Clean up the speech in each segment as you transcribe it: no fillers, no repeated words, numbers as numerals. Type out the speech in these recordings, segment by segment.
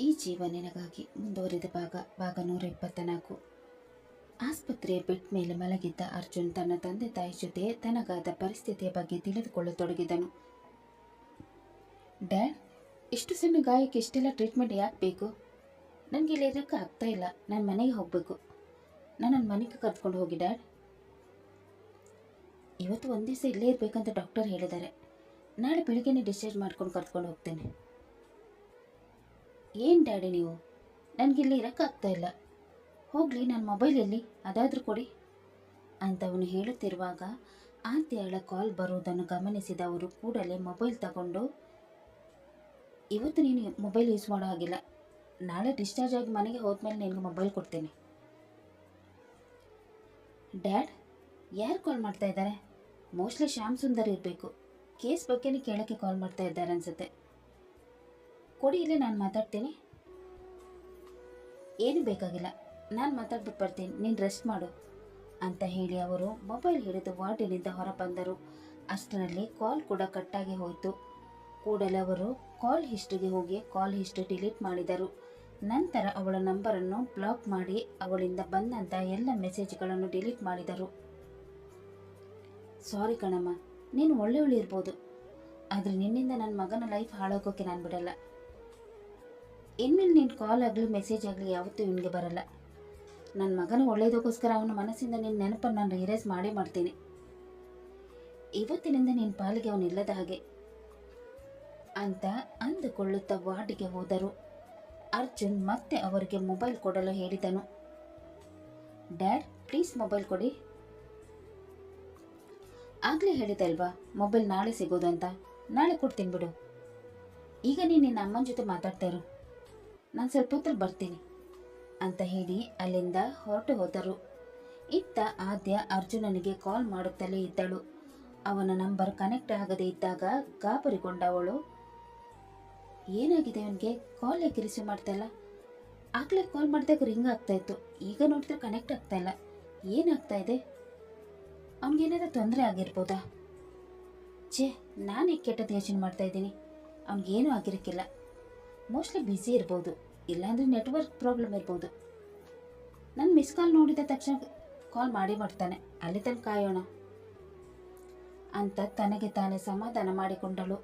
ಈ ಜೀವ ನಿನಗಾಗಿ ಮುಂದುವರಿದ ಭಾಗ 124. ಆಸ್ಪತ್ರೆಯ ಬೆಡ್ ಮೇಲೆ ಮಲಗಿದ್ದ ಅರ್ಜುನ್ ತನ್ನ ತಂದೆ ತಾಯಿ ಜೊತೆ ತನಗಾದ ಪರಿಸ್ಥಿತಿಯ ಬಗ್ಗೆ ತಿಳಿದುಕೊಳ್ಳತೊಡಗಿದನು. ಡ್ಯಾಡ್, ಇಷ್ಟು ಸಣ್ಣ ಗಾಯಕ್ಕೆ ಇಷ್ಟೆಲ್ಲ ಟ್ರೀಟ್ಮೆಂಟ್ ಯಾಕೆ ಬೇಕು? ನನಗೆ ಇಲ್ಲಿ ಇರೋಕ್ಕೆ ಆಗ್ತಾ ಇಲ್ಲ. ನಾನು ಮನೆಗೆ ಹೋಗಬೇಕು. ನನ್ನನ್ನು ಮನೆಗೆ ಕರ್ಕೊಂಡು ಹೋಗಿ ಡ್ಯಾಡ್. ಇವತ್ತು ಒಂದು ದಿವಸ ಇಲ್ಲೇ ಇರಬೇಕಂತ ಡಾಕ್ಟರ್ ಹೇಳಿದ್ದಾರೆ. ನಾಳೆ ಬೆಳಿಗ್ಗೆನೇ ಡಿಸ್ಚಾರ್ಜ್ ಮಾಡ್ಕೊಂಡು ಕರ್ಕೊಂಡು ಹೋಗ್ತೇನೆ. ಏನು ಡ್ಯಾಡಿ ನೀವು? ನನಗಿಲ್ಲಿ ಇರೋಕ್ಕಾಗ್ತಾ ಇಲ್ಲ. ಹೋಗಲಿ, ನನ್ನ ಮೊಬೈಲಲ್ಲಿ ಅದಾದರೂ ಕೊಡಿ ಅಂತ ಅವನು ಹೇಳುತ್ತಿರುವಾಗ ಆದ್ಯಳ ಕಾಲ್ ಬರುವುದನ್ನು ಗಮನಿಸಿದ ಅವರು ಕೂಡಲೇ ಮೊಬೈಲ್ ತಗೊಂಡು, ಇವತ್ತು ನೀನು ಮೊಬೈಲ್ ಯೂಸ್ ಮಾಡೋ ಹಾಗಿಲ್ಲ. ನಾಳೆ ಡಿಸ್ಚಾರ್ಜ್ ಆಗಿ ಮನೆಗೆ ಹೋದ್ಮೇಲೆ ನಿನಗೆ ಮೊಬೈಲ್ ಕೊಡ್ತೇನೆ. ಡ್ಯಾಡ್, ಯಾರು ಕಾಲ್ ಮಾಡ್ತಾ ಇದ್ದಾರೆ? ಮೋಸ್ಟ್ಲಿ ಶ್ಯಾಮ್ ಸುಂದರ್ ಇರಬೇಕು. ಕೇಸ್ ಬಗ್ಗೆನೇ ಕೇಳೋಕ್ಕೆ ಕಾಲ್ ಮಾಡ್ತಾ ಇದ್ದಾರೆ ಅನಿಸುತ್ತೆ. ಕೊಡಿ, ಇಲ್ಲೇ ನಾನು ಮಾತಾಡ್ತೀನಿ. ಏನು ಬೇಕಾಗಿಲ್ಲ, ನಾನು ಮಾತಾಡ್ಬಿಟ್ಟು ಬರ್ತೀನಿ, ನೀನು ರೆಸ್ಟ್ ಮಾಡು ಅಂತ ಹೇಳಿ ಅವರು ಮೊಬೈಲ್ ಹಿಡಿದು ವಾರ್ಡಿನಿಂದ ಹೊರ ಬಂದರು. ಅಷ್ಟರಲ್ಲಿ ಕಾಲ್ ಕೂಡ ಕಟ್ಟಾಗಿ ಹೋಯಿತು. ಕೂಡಲೇ ಅವರು ಕಾಲ್ ಹಿಸ್ಟ್ರಿಗೆ ಹೋಗಿ ಕಾಲ್ ಹಿಸ್ಟ್ರಿ ಡಿಲೀಟ್ ಮಾಡಿದರು. ನಂತರ ಅವಳ ನಂಬರನ್ನು ಬ್ಲಾಕ್ ಮಾಡಿ ಅವಳಿಂದ ಬಂದಂಥ ಎಲ್ಲ ಮೆಸೇಜ್ಗಳನ್ನು ಡಿಲೀಟ್ ಮಾಡಿದರು. ಸಾರಿ ಕಣಮ್ಮ, ನೀನು ಒಳ್ಳೆಯವಳು ಇರ್ಬೋದು, ಆದರೆ ನಿನ್ನಿಂದ ನನ್ನ ಮಗನ ಲೈಫ್ ಹಾಳಾಗೋಕ್ಕೆ ನಾನು ಬಿಡಲ್ಲ. ಇನ್ಮೇಲೆ ನೀನು ಕಾಲ್ ಆಗಲಿ ಮೆಸೇಜ್ ಆಗಲಿ ಯಾವತ್ತೂ ಇವನಿಗೆ ಬರಲ್ಲ. ನನ್ನ ಮಗನ ಒಳ್ಳೆಯದಕ್ಕೋಸ್ಕರ ಅವನ ಮನಸ್ಸಿಂದ ನಿನ್ನ ನೆನಪನ್ನು ನಾನು ಇರೇಸ್ ಮಾಡೇ ಮಾಡ್ತೀನಿ. ಇವತ್ತಿನಿಂದ ನಿನ್ನ ಪಾಲಿಗೆ ಅವನಿಲ್ಲದ ಹಾಗೆ ಅಂತ ಅಂದುಕೊಳ್ಳುತ್ತಾ ವಾರ್ಡಿಗೆ ಹೋದರು. ಅರ್ಜುನ್ ಮತ್ತೆ ಅವರಿಗೆ ಮೊಬೈಲ್ ಕೊಡಲು ಹೇಳಿದನು. ಡ್ಯಾಡ್, ಪ್ಲೀಸ್ ಮೊಬೈಲ್ ಕೊಡಿ. ಆಗಲೇ ಹೇಳಿದಲ್ವಾ ಮೊಬೈಲ್ ನಾಳೆ ಸಿಗೋದು ಅಂತ. ನಾಳೆ ಕೊಡ್ತೀನಿ ಬಿಡು. ಈಗ ನೀನು ನಿನ್ನ ಅಮ್ಮನ ಜೊತೆ ಮಾತಾಡ್ತಾ ಇರು, ನಾನು ಸ್ವಲ್ಪ ಹೊತ್ತಲ್ಲಿ ಬರ್ತೀನಿ ಅಂತ ಹೇಳಿ ಅಲ್ಲಿಂದ ಹೊರಟು ಹೋದರು. ಇತ್ತ ಆದ್ಯ ಅರ್ಜುನನಿಗೆ ಕಾಲ್ ಮಾಡುತ್ತಲೇ ಇದ್ದಳು. ಅವನ ನಂಬರ್ ಕನೆಕ್ಟ್ ಆಗದೇ ಇದ್ದಾಗ ಗಾಬರಿಗೊಂಡ ಅವಳು, ಏನಾಗಿದೆ ಅವನಿಗೆ? ಕಾಲ್ ಯಾಕೆ ರಿಸೀವ್ ಮಾಡ್ತಾ ಇಲ್ಲ? ಆಗಲೇ ಕಾಲ್ ಮಾಡಿದಾಗ ರಿಂಗ್ ಆಗ್ತಾ ಇತ್ತು, ಈಗ ನೋಡಿದ್ರೆ ಕನೆಕ್ಟ್ ಆಗ್ತಾ ಇಲ್ಲ. ಏನಾಗ್ತಾ ಇದೆ? ಅವನಿಗೇನಾದ್ರೂ ತೊಂದರೆ ಆಗಿರ್ಬೋದಾ? ಛೇ, ನಾನು ಕೆಟ್ಟದ್ದು ಯೋಚನೆ ಮಾಡ್ತಾ ಇದ್ದೀನಿ. ಅವನಿಗೇನೂ ಆಗಿರೋಕ್ಕಿಲ್ಲ. ಮೋಸ್ಟ್ಲಿ ಬ್ಯುಸಿ ಇರ್ಬೋದು, ಇಲ್ಲಾಂದರೆ ನೆಟ್ವರ್ಕ್ ಪ್ರಾಬ್ಲಮ್ ಇರ್ಬೋದು. ನನ್ನ ಮಿಸ್ ಕಾಲ್ ನೋಡಿದ ತಕ್ಷಣ ಕಾಲ್ ಮಾಡ್ತಾನೆ. ಅಲ್ಲಿ ತನಕ ಕಾಯೋಣ ಅಂತ ತನಗೆ ತಾನೇ ಸಮಾಧಾನ ಮಾಡಿಕೊಂಡಳು.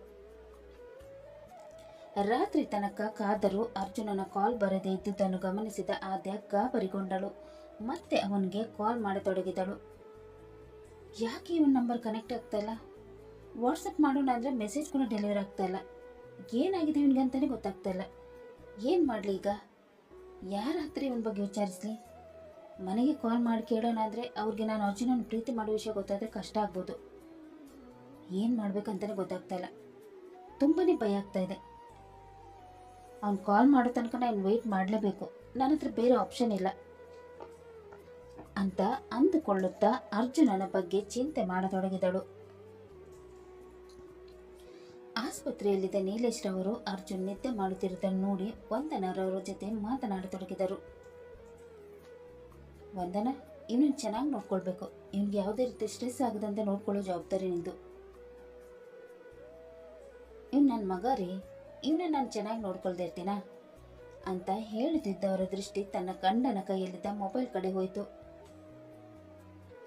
ರಾತ್ರಿ ತನಕ ಕಾದರೂ ಅರ್ಜುನನ ಕಾಲ್ ಬರದೇ ಇದ್ದುದನ್ನು ಗಮನಿಸಿದ ಆದ್ಯ ಗಾಬರಿಗೊಂಡಳು. ಮತ್ತೆ ಅವನಿಗೆ ಕಾಲ್ ಮಾಡತೊಡಗಿದಳು. ಯಾಕೆ ಇವನ ನಂಬರ್ ಕನೆಕ್ಟ್ ಆಗ್ತಾ ಇಲ್ಲ? ವಾಟ್ಸಪ್ ಮಾಡೋಣ ಅಂದರೆ ಮೆಸೇಜ್ ಕೂಡ ಡೆಲಿವರಿ ಆಗ್ತಾ ಇಲ್ಲ. ಏನಾಗಿದೆ ಇವನಿಗೆ ಅಂತಲೇ ಗೊತ್ತಾಗ್ತಾ ಇಲ್ಲ. ಏನು ಮಾಡಲಿ ಈಗ? ಯಾರ ಹತ್ರ ಇವನ ಬಗ್ಗೆ ವಿಚಾರಿಸಲಿ? ಮನೆಗೆ ಕಾಲ್ ಮಾಡಿ ಕೇಳೋಣ ಅಂದರೆ ಅವ್ರಿಗೆ ನಾನು ಅರ್ಜುನನ ಪ್ರೀತಿ ಮಾಡೋ ವಿಷಯ ಗೊತ್ತಾದರೆ ಕಷ್ಟ ಆಗ್ಬೋದು. ಏನು ಮಾಡಬೇಕಂತಲೇ ಗೊತ್ತಾಗ್ತಾ ಇಲ್ಲ. ತುಂಬಾ ಭಯ ಆಗ್ತಾ ಇದೆ. ಅವ್ನು ಕಾಲ್ ಮಾಡೋ ತನಕ ನಾನು ವೆಯ್ಟ್ ಮಾಡಲೇಬೇಕು. ನನ್ನ ಹತ್ರ ಬೇರೆ ಆಪ್ಷನ್ ಇಲ್ಲ ಅಂತ ಅಂದುಕೊಳ್ಳುತ್ತಾ ಅರ್ಜುನನ ಬಗ್ಗೆ ಚಿಂತೆ ಮಾಡತೊಡಗಿದಳು. ಆಸ್ಪತ್ರೆಯಲ್ಲಿದ್ದ ನೀಲೇಶ್ ರವರು ಅರ್ಜುನ್ ನಿದ್ದೆ ಮಾಡುತ್ತಿರುವುದನ್ನು ನೋಡಿ ವಂದನರವರ ಜೊತೆ ಮಾತನಾಡತೊಡಗಿದರು. ವಂದನ, ಇವನನ್ನು ಚೆನ್ನಾಗಿ ನೋಡ್ಕೊಳ್ಬೇಕು. ಇವನಿಗೆ ಯಾವುದೇ ರೀತಿ ಸ್ಟ್ರೆಸ್ ಆಗದಂತೆ ನೋಡ್ಕೊಳ್ಳೋ ಜವಾಬ್ದಾರಿ ನಿಂದು. ಇವ್ನು ನನ್ನ ಮಗ ರೀ, ಇವನ್ನ ನಾನು ಚೆನ್ನಾಗಿ ನೋಡ್ಕೊಳ್ದೇ ಇರ್ತೀನಾ ಅಂತ ಹೇಳುತ್ತಿದ್ದವರ ದೃಷ್ಟಿ ತನ್ನ ಗಂಡನ ಕೈಯಲ್ಲಿದ್ದ ಮೊಬೈಲ್ ಕಡೆ ಹೋಯಿತು.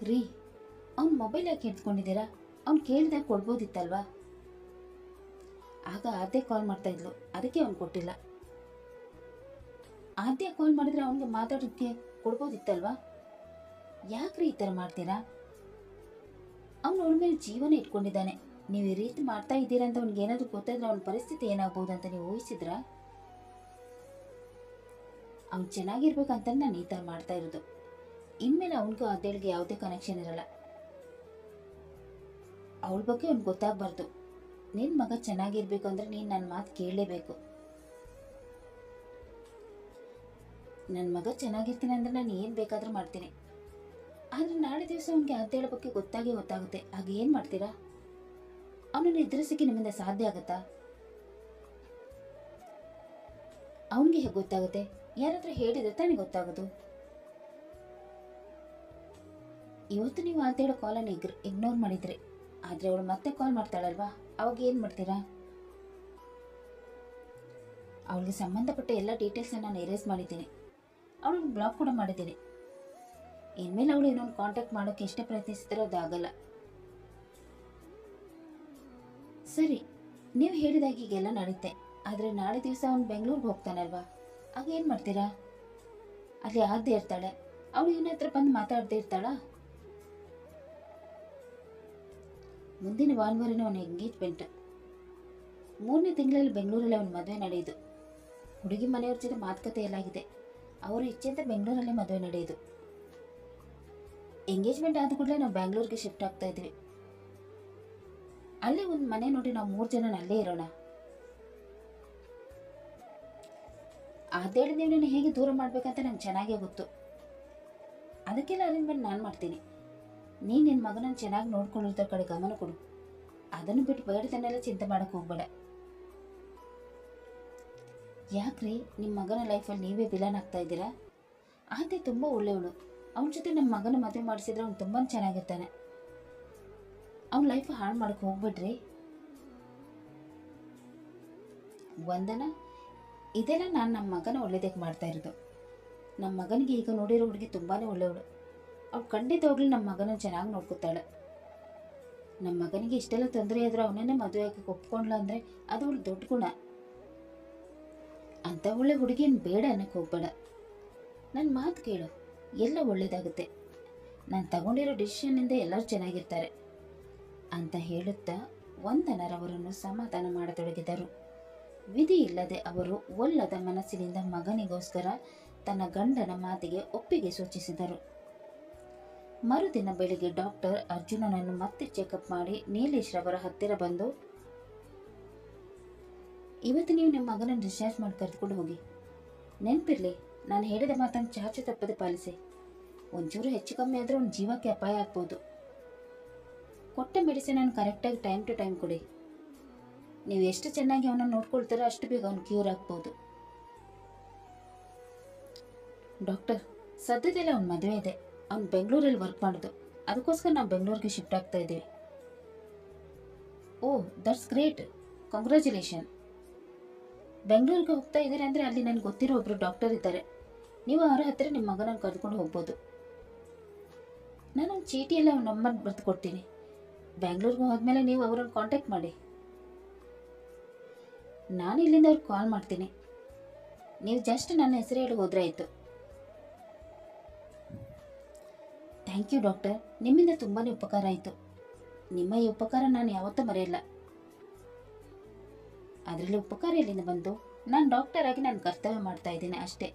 ರೀ, ಅವ್ನ ಮೊಬೈಲ್ ಯಾಕೆ ಎತ್ಕೊಂಡಿದ್ದೀರಾ? ಅವ್ನು ಕೇಳಿದಾಗ ಕೊಡ್ಬೋದಿತ್ತಲ್ವಾ? ಆಗ ಆದ್ಯ ಕಾಲ್ ಮಾಡ್ತಾ ಇದ್ಲು, ಅದಕ್ಕೆ ಅವ್ನು ಕೊಟ್ಟಿಲ್ಲ. ಆದ್ಯ ಕಾಲ್ ಮಾಡಿದ್ರೆ ಅವನಿಗೆ ಮಾತಾಡೋದಕ್ಕೆ ಕೊಡ್ಬೋದಿತ್ತಲ್ವಾ? ಯಾಕ್ರಿ ಈ ಥರ ಮಾಡ್ತೀರಾ? ಅವನು ಅವಳ ಮೇಲೆ ಜೀವನ ಇಟ್ಕೊಂಡಿದ್ದಾನೆ. ನೀವು ಈ ರೀತಿ ಮಾಡ್ತಾ ಇದ್ದೀರಾ ಅಂತ ಅವ್ನಿಗೆ ಏನಾದರೂ ಗೊತ್ತಾದ್ರೆ ಅವನ ಪರಿಸ್ಥಿತಿ ಏನಾಗ್ಬೋದು ಅಂತ ನೀವು ಊಹಿಸಿದ್ರಾ? ಅವ್ನು ಚೆನ್ನಾಗಿರ್ಬೇಕಂತ ನಾನು ಈ ಥರ ಮಾಡ್ತಾ ಇರೋದು. ಇನ್ಮೇಲೆ ಅವನಿಗೂ ಆದ್ಯಳಿಗೆ ಯಾವುದೇ ಕನೆಕ್ಷನ್ ಇರಲ್ಲ. ಅವಳ ಬಗ್ಗೆ ಅವ್ನಿಗೆ ಗೊತ್ತಾಗಬಾರ್ದು. ನಿನ್ನ ಮಗ ಚೆನ್ನಾಗಿರ್ಬೇಕು ಅಂದರೆ ನೀನು ನನ್ನ ಮಾತು ಕೇಳಲೇಬೇಕು. ನನ್ನ ಮಗ ಚೆನ್ನಾಗಿರ್ತೀನಿ ಅಂದರೆ ನಾನು ಏನು ಬೇಕಾದರೂ ಮಾಡ್ತೀನಿ. ಆದರೆ ನಾಳೆ ದಿವಸ ಅವನಿಗೆ ಆದ್ಯಳ ಬಗ್ಗೆ ಗೊತ್ತಾಗುತ್ತೆ. ಆಗ ಏನು ಮಾಡ್ತೀರಾ? ಅವನನ್ನು ಎದುರಿಸೋಕ್ಕೆ ನಿಮ್ಮಿಂದ ಸಾಧ್ಯ ಆಗುತ್ತಾ? ಅವನಿಗೆ ಹೇಗೆ ಗೊತ್ತಾಗುತ್ತೆ? ಯಾರಾದರೂ ಹೇಳಿದ್ರೆ ತಾನೇ ಗೊತ್ತಾಗೋದು. ಇವತ್ತು ನೀವು ಆದ್ಯಳ ಕಾಲನ್ನು ಇಗ್ನೋರ್ ಮಾಡಿದ್ರಿ, ಆದರೆ ಅವಳು ಮತ್ತೆ ಕಾಲ್ ಮಾಡ್ತಾಳಲ್ವಾ, ಅವಾಗ ಏನು ಮಾಡ್ತೀರಾ? ಅವಳಿಗೆ ಸಂಬಂಧಪಟ್ಟ ಎಲ್ಲ ಡೀಟೇಲ್ಸನ್ನು ನಾನು ಎರೇಸ್ ಮಾಡಿದ್ದೀನಿ. ಅವಳಿಗೆ ಬ್ಲಾಕ್ ಕೂಡ ಮಾಡಿದ್ದೀನಿ. ಇನ್ಮೇಲೆ ಅವಳು ಇನ್ನೊಂದು ಕಾಂಟ್ಯಾಕ್ಟ್ ಮಾಡೋಕ್ಕೆ ಎಷ್ಟೇ ಪ್ರಯತ್ನಿಸಿದ್ರೂ ಅದಾಗಲ್ಲ. ಸರಿ, ನೀವು ಹೇಳಿದಾಗ ಈಗೆಲ್ಲ ನಡೀತೆ. ಆದರೆ ನಾಳೆ ದಿವಸ ಅವನು ಬೆಂಗಳೂರಿಗೆ ಹೋಗ್ತಾನಲ್ವಾ, ಆಗ ಏನು ಮಾಡ್ತೀರಾ? ಅಲ್ಲಿ ಆಗದೆ ಇರ್ತಾಳೆ, ಅವಳು ಇವನ ಹತ್ರ ಬಂದು ಮಾತಾಡದೇ ಇರ್ತಾಳಾ? ಮುಂದಿನ ಭಾನುವಾರನೇ ಅವನ ಎಂಗೇಜ್ಮೆಂಟ್. 3ನೇ ತಿಂಗಳಲ್ಲಿ ಬೆಂಗಳೂರಲ್ಲಿ ಅವನ ಮದುವೆ ನಡೆಯೋದು. ಹುಡುಗಿ ಮನೆಯವ್ರ ಜೊತೆ ಮಾತುಕತೆ ಎಲ್ಲಾಗಿದೆ. ಅವರು ಇಚ್ಛೆಯಿಂದ ಬೆಂಗಳೂರಲ್ಲೇ ಮದುವೆ ನಡೆಯೋದು. ಎಂಗೇಜ್ಮೆಂಟ್ ಆದ ಕೂಡಲೇ ನಾವು ಬ್ಯಾಂಗ್ಳೂರಿಗೆ ಶಿಫ್ಟ್ ಆಗ್ತಾ ಇದ್ವಿ. ಅಲ್ಲೇ ಒಂದು ಮನೆ ನೋಡಿ ನಾವು 3 ಜನ ಅಲ್ಲೇ ಇರೋಣ. ಅದೇಳಿ ನೀವು ನನ್ನ ಹೇಗೆ ದೂರ ಮಾಡ್ಬೇಕಂತ ನಂಗೆ ಚೆನ್ನಾಗೇ ಗೊತ್ತು. ಅದಕ್ಕೆಲ್ಲ ಅರೇಂಜ್ಮೆಂಟ್ ನಾನು ಮಾಡ್ತೀನಿ. ನೀನು ನಿನ್ನ ಮಗನನ್ನು ಚೆನ್ನಾಗಿ ನೋಡ್ಕೊಂಡಿರ್ತ ಕಡೆ ಗಮನ ಕೊಡು. ಅದನ್ನು ಬಿಟ್ಟು ಬೇಡದನ್ನೆಲ್ಲ ಚಿಂತೆ ಮಾಡೋಕ್ಕೆ ಹೋಗ್ಬೇಡ. ಯಾಕ್ರಿ ನಿಮ್ಮ ಮಗನ ಲೈಫಲ್ಲಿ ನೀವೇ ವಿಲನ್ ಆಗ್ತಾ ಇದ್ದೀರಾ? ಆತೆ ತುಂಬ ಒಳ್ಳೆಯವಳು. ಅವನ ಜೊತೆ ನಮ್ಮ ಮಗನ ಮದುವೆ ಮಾಡಿಸಿದ್ರೆ ಅವ್ನು ತುಂಬ ಚೆನ್ನಾಗಿರ್ತಾನೆ. ಅವ್ನ ಲೈಫ್ ಹಾಳು ಮಾಡೋಕ್ಕೆ ಹೋಗ್ಬಿಡ್ರಿ. ವಂದನ, ಇದೆಲ್ಲ ನಾನು ನಮ್ಮ ಮಗನ ಒಳ್ಳೇದಕ್ಕೆ ಮಾಡ್ತಾ ಇರೋದು. ನಮ್ಮ ಮಗನಿಗೆ ಈಗ ನೋಡಿರೋ ಹುಡುಗಿ ತುಂಬಾ ಒಳ್ಳೆಯವಳು. ಅವ್ಳು ಖಂಡಿತವಾಗ್ಲೂ ನಮ್ಮ ಮಗನ ಚೆನ್ನಾಗಿ ನೋಡ್ಕೊತಾಳೆ. ನಮ್ಮ ಮಗನಿಗೆ ಇಷ್ಟೆಲ್ಲ ತೊಂದರೆ ಆದರೂ ಅವನನ್ನೇ ಮದುವೆ ಆಗಿ ಒಪ್ಕೊಂಡ್ಲ ಅಂದರೆ ಅದು ಅವಳು ದೊಡ್ಡ ಗುಣ. ಅಂಥ ಒಳ್ಳೆ ಹುಡುಗಿಯನ್ನು ಬೇಡ ಅನ್ನಕ್ಕೆ ಹೋಗ್ಬೇಡ. ನನ್ನ ಮಾತು ಕೇಳು, ಎಲ್ಲ ಒಳ್ಳೇದಾಗುತ್ತೆ. ನಾನು ತಗೊಂಡಿರೋ ಡಿಸಿಷನ್ನಿಂದ ಎಲ್ಲರೂ ಚೆನ್ನಾಗಿರ್ತಾರೆ ಅಂತ ಹೇಳುತ್ತಾ ವಂದನರವರನ್ನು ಸಮಾಧಾನ ಮಾಡತೊಡಗಿದರು. ವಿಧಿ ಇಲ್ಲದೆ ಅವರು ಒಲ್ಲದ ಮನಸ್ಸಿನಿಂದ ಮಗನಿಗೋಸ್ಕರ ತನ್ನ ಗಂಡನ ಮಾತಿಗೆ ಒಪ್ಪಿಗೆ ಸೂಚಿಸಿದರು. ಮರುದಿನ ಬೆಳಿಗ್ಗೆ ಡಾಕ್ಟರ್ ಅರ್ಜುನನನ್ನು ಮತ್ತೆ ಚೆಕಪ್ ಮಾಡಿ ನೀಲೇಶ್ ರವರ ಹತ್ತಿರ ಬಂದು, ಇವತ್ತು ನೀವು ನಿಮ್ಮ ಮಗನನ್ನು ಡಿಸ್ಚಾರ್ಜ್ ಮಾಡಿ ಕರೆದುಕೊಂಡು ಹೋಗಿ. ನೆನಪಿರಲಿ, ನಾನು ಹೇಳಿದ ಮಾತನ್ನು ಚಾಚು ತಪ್ಪದೆ ಪಾಲಿಸಿ. ಒಂಚೂರು ಹೆಚ್ಚು ಕಮ್ಮಿ ಆದರೆ ಅವ್ನ ಜೀವಕ್ಕೆ ಅಪಾಯ ಆಗ್ಬೋದು. ಕೊಟ್ಟ ಮೆಡಿಸಿನನ್ನು ಕರೆಕ್ಟಾಗಿ ಟೈಮ್ ಟು ಟೈಮ್ ಕೊಡಿ. ನೀವು ಎಷ್ಟು ಚೆನ್ನಾಗಿ ಅವನನ್ನು ನೋಡ್ಕೊಳ್ತಾರೋ ಅಷ್ಟು ಬೇಗ ಅವನು ಕ್ಯೂರ್ ಆಗ್ಬೋದು. ಡಾಕ್ಟರ್, ಸದ್ಯದಲ್ಲೇ ಅವ್ನ ಮದುವೆ ಇದೆ. ಅವ್ನು ಬೆಂಗಳೂರಲ್ಲಿ ವರ್ಕ್ ಮಾಡೋದು. ಅದಕ್ಕೋಸ್ಕರ ನಾವು ಬೆಂಗಳೂರಿಗೆ ಶಿಫ್ಟ್ ಆಗ್ತಾ ಇದ್ದೀವಿ. ಓ, ದಟ್ಸ್ ಗ್ರೇಟ್. ಕಂಗ್ರ್ಯಾಚುಲೇಷನ್. ಬೆಂಗಳೂರಿಗೆ ಹೋಗ್ತಾ ಇದ್ದೀರಿ ಅಂದರೆ ಅಲ್ಲಿ ನನಗೆ ಗೊತ್ತಿರೋ ಒಬ್ಬರು ಡಾಕ್ಟರ್ ಇದ್ದಾರೆ. ನೀವು ಅವರ ಹತ್ತಿರ ನಿಮ್ಮ ಮಗನನ್ನು ಕರೆದುಕೊಂಡು ಹೋಗ್ಬೋದು. ನಾನೊಂದು ಚೀಟಿಯಲ್ಲಿ ಅವ್ನ ನಂಬರ್ ಬರೆದು ಕೊಡ್ತೀನಿ. ಬೆಂಗಳೂರಿಗೆ ಹೋದ್ಮೇಲೆ ನೀವು ಅವರನ್ನು ಕಾಂಟ್ಯಾಕ್ಟ್ ಮಾಡಿ. ನಾನು ಇಲ್ಲಿಂದ ಅವ್ರಿಗೆ ಕಾಲ್ ಮಾಡ್ತೀನಿ. ನೀವು ಜಸ್ಟ್ ನನ್ನ ಹೆಸರು ಹೇಳಿ ಹೋದ್ರೆ ಆಯಿತು. ಥ್ಯಾಂಕ್ ಯು ಡಾಕ್ಟರ್, ನಿಮ್ಮಿಂದ ತುಂಬಾ ಉಪಕಾರ ಆಯಿತು. ನಿಮ್ಮ ಈ ಉಪಕಾರ ನಾನು ಯಾವತ್ತೂ ಮರೆಯಲ್ಲ. ಅದರಲ್ಲಿ ಉಪಕಾರ ಎಲ್ಲಿಂದ ಬಂತು? ನಾನು ಡಾಕ್ಟರ್ ಆಗಿ ನಾನು ಕರ್ತವ್ಯ ಮಾಡ್ತಾ ಇದ್ದೀನಿ ಅಷ್ಟೇ.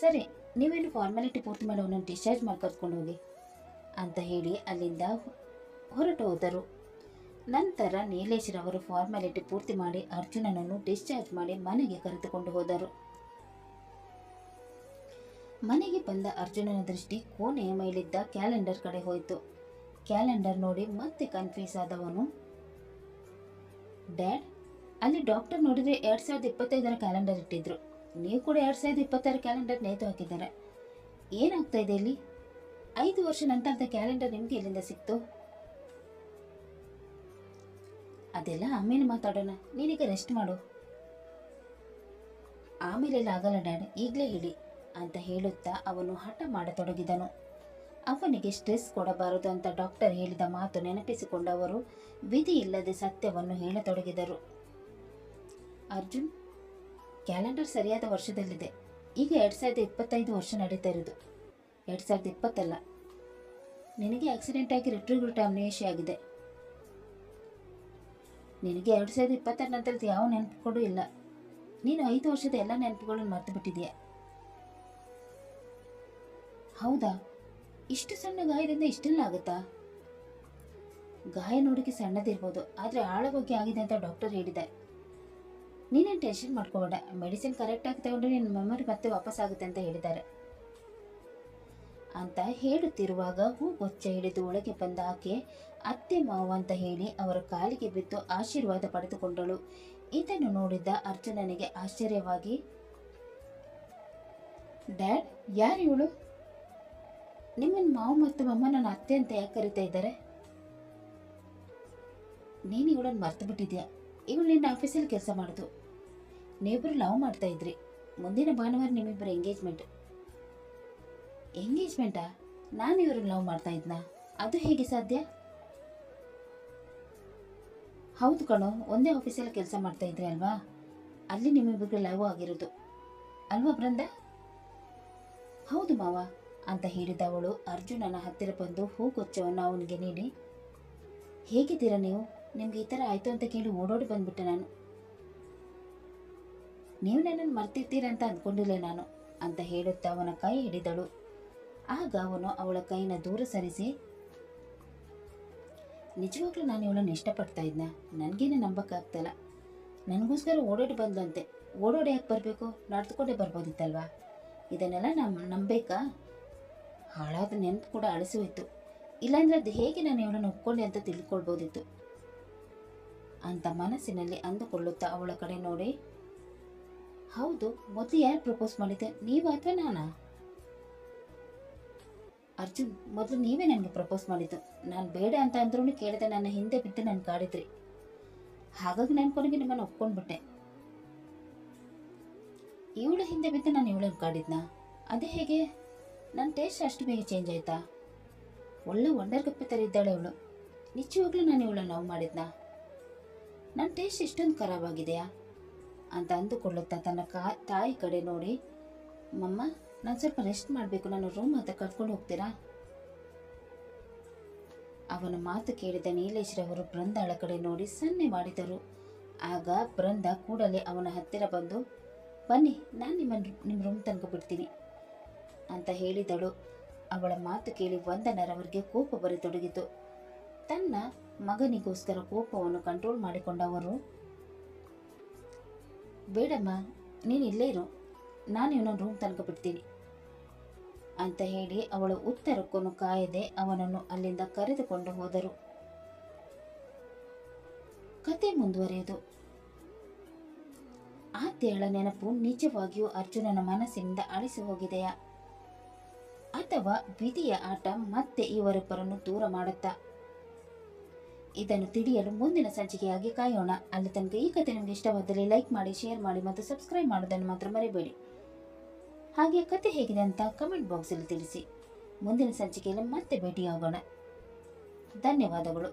ಸರಿ, ನೀವೇನು ಫಾರ್ಮಾಲಿಟಿ ಪೂರ್ತಿ ಮಾಡಿ ಅವನನ್ನು ಡಿಸ್ಚಾರ್ಜ್ ಮಾಡಿ ಕರ್ಕೊಂಡು ಹೋಗಿ ಅಂತ ಹೇಳಿ ಅಲ್ಲಿಂದ ಹೊರಟು ಹೋದರು. ನಂತರ ನೀಲೇಶ್ ರವರು ಫಾರ್ಮಾಲಿಟಿ ಪೂರ್ತಿ ಮಾಡಿ ಅರ್ಜುನನನ್ನು ಡಿಸ್ಚಾರ್ಜ್ ಮಾಡಿ ಮನೆಗೆ ಕರೆದುಕೊಂಡು ಹೋದರು. ಮನೆಗೆ ಬಂದ ಅರ್ಜುನನ ದೃಷ್ಟಿ ಕೋಣೆಯ ಮೇಲಿದ್ದ ಕ್ಯಾಲೆಂಡರ್ ಕಡೆ ಹೋಯಿತು. ಕ್ಯಾಲೆಂಡರ್ ನೋಡಿ ಮತ್ತೆ ಕನ್ಫ್ಯೂಸ್ ಆದವನು, ಡ್ಯಾಡ್, ಅಲ್ಲಿ ಡಾಕ್ಟರ್ ನೋಡಿದರೆ 2025 ಕ್ಯಾಲೆಂಡರ್ ಇಟ್ಟಿದ್ರು. ನೀವು ಕೂಡ 2026 ಕ್ಯಾಲೆಂಡರ್ ನೇತು ಹಾಕಿದ್ದಾರೆ. ಏನಾಗ್ತಾ ಇದೆ ಇಲ್ಲಿ? 5 ವರ್ಷ ನಂತರದ ಕ್ಯಾಲೆಂಡರ್ ನಿಮಗೆ ಎಲ್ಲಿಂದ ಸಿಕ್ತು? ಅದೆಲ್ಲ ಆಮೇಲೆ ಮಾತಾಡೋಣ, ನೀನೀಗ ರೆಸ್ಟ್ ಮಾಡು. ಆಮೇಲೆಲ್ಲ ಆಗಲ್ಲ ಡ್ಯಾಡ್, ಈಗಲೇ ಹೇಳಿ ಅಂತ ಹೇಳುತ್ತಾ ಅವನು ಹಠ ಮಾಡತೊಡಗಿದನು. ಅವನಿಗೆ ಸ್ಟ್ರೆಸ್ ಕೊಡಬಾರದು ಅಂತ ಡಾಕ್ಟರ್ ಹೇಳಿದ ಮಾತು ನೆನಪಿಸಿಕೊಂಡ ಅವರು ವಿಧಿ ಇಲ್ಲದೆ ಸತ್ಯವನ್ನು ಹೇಳತೊಡಗಿದರು. ಅರ್ಜುನ್, ಕ್ಯಾಲೆಂಡರ್ ಸರಿಯಾದ ವರ್ಷದಲ್ಲಿದೆ. ಈಗ 2025 ವರ್ಷ ನಡೀತಾ ಇರೋದು, 2020 ಅಲ್ಲ. ನಿನಗೆ ಆಕ್ಸಿಡೆಂಟ್ ಆಗಿ ರೆಟ್ರೋಗ್ರೇಡ್ ಅಮ್ನೇಷಿಯಾ ಆಗಿದೆ. ನಿನಗೆ 2020 ನಂತರದ ಯಾವ ನೆನಪುಗಳು ಇಲ್ಲ. ನೀನು 5 ವರ್ಷದ ಎಲ್ಲ ನೆನಪುಗಳನ್ನು ಮರೆತು ಬಿಟ್ಟಿದೆಯಾ? ಹೌದಾ? ಇಷ್ಟು ಸಣ್ಣ ಗಾಯದಿಂದ ಇಷ್ಟೆಲ್ಲ ಆಗುತ್ತಾ? ಗಾಯ ನೋಡೋಕ್ಕೆ ಸಣ್ಣದಿರ್ಬೋದು, ಆದರೆ ಆಳವಾಗಿ ಆಗಿದೆ ಅಂತ ಡಾಕ್ಟರ್ ಹೇಳಿದ್ದಾರೆ. ನೀನೇನು ಟೆನ್ಷನ್ ಮಾಡ್ಕೋಬೇಡ. ಮೆಡಿಸಿನ್ ಕರೆಕ್ಟಾಗಿ ತಗೊಂಡ್ರೆ ನಿನ್ನ ಮೆಮೊರಿ ಮತ್ತೆ ವಾಪಸ್ ಆಗುತ್ತೆ ಅಂತ ಹೇಳಿದ್ದಾರೆ ಅಂತ ಹೇಳುತ್ತಿರುವಾಗ ಹೂಗೊಚ್ಚ ಹಿಡಿದು ಒಳಗೆ ಬಂದ ಆಕೆ ಅತ್ತೆ ಮಾವ ಅಂತ ಹೇಳಿ ಅವರ ಕಾಲಿಗೆ ಬಿದ್ದು ಆಶೀರ್ವಾದ ಪಡೆದುಕೊಂಡಳು. ಇದನ್ನು ನೋಡಿದ್ದ ಅರ್ಜುನನಿಗೆ ಆಶ್ಚರ್ಯವಾಗಿ, ಡ್ಯಾಡ್, ಯಾರು ಇವಳು? ನಿಮ್ಮನ್ನು ಮಾವು ಮತ್ತು ಅಮ್ಮ ನನ್ನ ಅತ್ತೆ ಅಂತ ಯಾಕೆ ಕರಿತಾ ಇದ್ದಾರೆ? ನೀನು ಇವಳನ್ನು ಮರ್ತು ಬಿಟ್ಟಿದ್ಯಾ. ಇವಳು ನಿನ್ನ ಆಫೀಸಲ್ಲಿ ಕೆಲಸ ಮಾಡೋದು. ನೀವಿಬ್ಬರು ಲವ್ ಮಾಡ್ತಾ ಇದ್ರಿ. ಮುಂದಿನ ಭಾನುವಾರ ನಿಮ್ಮಿಬ್ಬರು ಎಂಗೇಜ್ಮೆಂಟಾ? ನಾನು ಇವ್ರನ್ನ ಲವ್ ಮಾಡ್ತಾ ಇದ್ನಾ? ಅದು ಹೇಗೆ ಸಾಧ್ಯ? ಹೌದು ಕಣೋ, ಒಂದೇ ಆಫೀಸಲ್ಲಿ ಕೆಲಸ ಮಾಡ್ತಾ ಇದ್ರಿ ಅಲ್ವಾ? ಅಲ್ಲಿ ನಿಮ್ಮಿಬ್ಬರಿಗೆ ಲವ್ ಆಗಿರೋದು ಅಲ್ವಾ ಬೃಂದ? ಹೌದು ಮಾವ ಅಂತ ಹೇಳಿದವಳು ಅರ್ಜುನನ ಹತ್ತಿರ ಬಂದು ಹೂಗುಚ್ಛವನ್ನು ಅವನಿಗೆ ನೀಡಿ, ಹೇಗಿದ್ದೀರಾ ನೀವು? ನಿಮ್ಗೆ ಈ ಥರ ಆಯಿತು ಅಂತ ಕೇಳಿ ಓಡೋಡಿ ಬಂದ್ಬಿಟ್ಟೆ ನಾನು. ನೀವು ನನ್ನನ್ನು ಮರ್ತಿರ್ತೀರ ಅಂತ ಅಂದ್ಕೊಂಡಿಲ್ಲ ನಾನು ಅಂತ ಹೇಳುತ್ತಾ ಅವನ ಕೈ ಹಿಡಿದಳು. ಆಗ ಅವನು ಅವಳ ಕೈನ ದೂರ ಸರಿಸಿ, ನಿಜವಾಗ್ಲೂ ನಾನು ಇವಳನ್ನು ಇಷ್ಟಪಡ್ತಾ ಇದ್ನ? ನನಗೇನೆ ನಂಬಕ್ಕಾಗ್ತಲ್ಲ. ನನಗೋಸ್ಕರ ಓಡೋಡಿ ಬಂದಂತೆ. ಓಡೋಡಿ ಯಾಕೆ ಬರಬೇಕು? ನಡೆದುಕೊಂಡೇ ಬರ್ಬೋದಿತ್ತಲ್ವಾ? ಇದನ್ನೆಲ್ಲ ನಂಬೇಕಾ? ಹಾಳಾದ ನೆನಪು ಕೂಡ ಅಳಿಸಿ ಹೋಯ್ತು. ಇಲ್ಲಾಂದ್ರೆ ಅದು ಹೇಗೆ ನಾನು ಇವಳನ್ನು ಒಪ್ಕೊಂಡೆ ಅಂತ ತಿಳ್ಕೊಳ್ಬೋದಿತ್ತು ಅಂತ ಮನಸ್ಸಿನಲ್ಲಿ ಅಂದುಕೊಳ್ಳುತ್ತಾ ಅವಳ ಕಡೆ ನೋಡಿ, ಹೌದು, ಮೊದಲು ಯಾರು ಪ್ರಪೋಸ್ ಮಾಡಿದ್ದೆ, ನೀವು ಅಥವಾ ನಾನಾ? ಅರ್ಜುನ್, ಮೊದಲು ನೀವೇ ನನಗೆ ಪ್ರಪೋಸ್ ಮಾಡಿದ್ದು. ನಾನು ಬೇಡ ಅಂತ ಅಂದ್ರೂ ಕೇಳಿದೆ, ನನ್ನ ಹಿಂದೆ ಬಿದ್ದು ನಾನು ಕಾಡಿದ್ರಿ. ಹಾಗಾಗಿ ನಾನು ಕೊನೆಗೆ ನಿಮ್ಮನ್ನು ಒಪ್ಕೊಂಡ್ಬಿಟ್ಟೆ. ಇವಳ ಹಿಂದೆ ಬಿದ್ದು ನಾನು ಇವಳನ್ನು ಕಾಡಿದ್ನಾ? ಅದೇ ಹೇಗೆ? ನನ್ನ ಟೇಸ್ಟ್ ಅಷ್ಟು ಬೇಗ ಚೇಂಜ್ ಆಯ್ತಾ? ಒಳ್ಳೆ ವಂಡರ್ಗಪ್ಪೆ ಥರ ಇದ್ದಾಳೆ ಇವಳು. ನಿಜವಾಗ್ಲೂ ನಾನು ಇವಳನ್ನು ಲವ್ ಮಾಡಿದ್ನಾ? ನನ್ನ ಟೇಸ್ಟ್ ಇಷ್ಟೊಂದು ಖರಾಬಾಗಿದೆಯಾ ಅಂತ ಅಂದುಕೊಳ್ಳುತ್ತಾ ತನ್ನ ತಾಯಿ ಕಡೆ ನೋಡಿ, ಮಮ್ಮ, ನಾನು ಸ್ವಲ್ಪ ರೆಸ್ಟ್ ಮಾಡಬೇಕು, ನಾನು ರೂಮ್ ಹತ್ರ ಕರ್ಕೊಂಡು ಹೋಗ್ತೀರಾ? ಅವನ ಮಾತು ಕೇಳಿದ ನೀಲೇಶ್ರವರು ಬೃಂದಾಳ ಕಡೆ ನೋಡಿ ಸನ್ನೆ ಮಾಡಿದರು. ಆಗ ಬೃಂದ ಕೂಡಲೇ ಅವನ ಹತ್ತಿರ ಬಂದು, ಬನ್ನಿ, ನಾನು ನಿಮ್ಮ ರೂಮ್ ತನಕ ಬಿಡ್ತೀನಿ ಅಂತ ಹೇಳಿದಳು. ಅವಳ ಮಾತು ಕೇಳಿ ವಂದನರವರಿಗೆ ಕೋಪ ಬರತೊಡಗಿತು. ತನ್ನ ಮಗನಿಗೋಸ್ಕರ ಕೋಪವನ್ನು ಕಂಟ್ರೋಲ್ ಮಾಡಿಕೊಂಡವರು, ಬೇಡಮ್ಮ, ನೀನು ಇಲ್ಲೇ ಇರು, ನಾನು ಇವನ ರೂಮ್ ತನಕ ಬಿಡ್ತೀನಿ ಅಂತ ಹೇಳಿ ಅವಳ ಉತ್ತರಕ್ಕೂ ಕಾಯದೆ ಅವನನ್ನು ಅಲ್ಲಿಂದ ಕರೆದುಕೊಂಡು ಹೋದರು. ಕತೆ ಮುಂದುವರಿಯುವುದು. ಆತ್ಯಳ ನೆನಪು ನಿಜವಾಗಿಯೂ ಅರ್ಜುನನ ಮನಸ್ಸಿನಿಂದ ಅಳಿಸಿ ಹೋಗಿದೆಯಾ, ಅಥವಾ ವಿಧಿಯ ಆಟ ಮತ್ತೆ ಇವರಿಬ್ಬರನ್ನು ದೂರ ಮಾಡುತ್ತಾ? ಇದನ್ನು ತಿಳಿಯಲು ಮುಂದಿನ ಸಂಚಿಕೆಯಾಗಿ ಕಾಯೋಣ. ಅಲ್ಲಿ ತನಕ ಈ ಕತೆ ನಿಮಗೆ ಇಷ್ಟವಾದಲ್ಲಿ ಲೈಕ್ ಮಾಡಿ, ಶೇರ್ ಮಾಡಿ ಮತ್ತು ಸಬ್ಸ್ಕ್ರೈಬ್ ಮಾಡೋದನ್ನು ಮಾತ್ರ ಮರಿಬೇಡಿ. ಹಾಗೆ ಕತೆ ಹೇಗಿದೆ ಅಂತ ಕಮೆಂಟ್ ಬಾಕ್ಸಲ್ಲಿ ತಿಳಿಸಿ. ಮುಂದಿನ ಸಂಚಿಕೆಯಲ್ಲಿ ಮತ್ತೆ ಭೇಟಿಯಾಗೋಣ. ಧನ್ಯವಾದಗಳು.